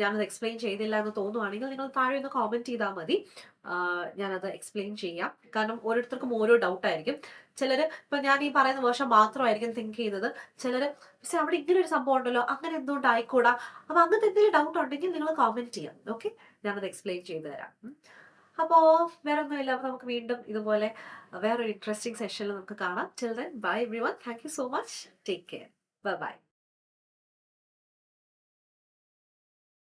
ഞാനത് എക്സ്പ്ലെയിൻ ചെയ്തില്ല എന്ന് തോന്നുവാണെങ്കിൽ നിങ്ങൾ താഴെ ഒന്ന് കോമെൻറ്റ് ചെയ്താൽ മതി, ഞാനത് എക്സ്പ്ലെയിൻ ചെയ്യാം. കാരണം ഓരോരുത്തർക്കും ഓരോ ഡൗട്ടായിരിക്കും. ചിലർ ഇപ്പം ഞാൻ ഈ പറയുന്ന വേർഷൻ മാത്രമായിരിക്കും തിങ്ക് ചെയ്യുന്നത്, ചിലർ പക്ഷേ അവിടെ ഇങ്ങനെ ഒരു സംഭവം ഉണ്ടല്ലോ, അങ്ങനെ എന്തുകൊണ്ട് ആയിക്കൂടാ. അപ്പോൾ അങ്ങനത്തെ എന്തെങ്കിലും ഡൗട്ട് ഉണ്ടെങ്കിൽ നിങ്ങൾ കോമെൻറ്റ് ചെയ്യാം. ഓക്കെ, ഞാനത് എക്സ്പ്ലെയിൻ ചെയ്തു തരാം. അപ്പോൾ വേറെ ഒന്നുമില്ല, അപ്പോൾ നമുക്ക് വീണ്ടും ഇതുപോലെ വേറൊരു ഇൻട്രസ്റ്റിംഗ് സെഷനിൽ നമുക്ക് കാണാം. Till then bye everyone, thank you so much, take care, bye bye.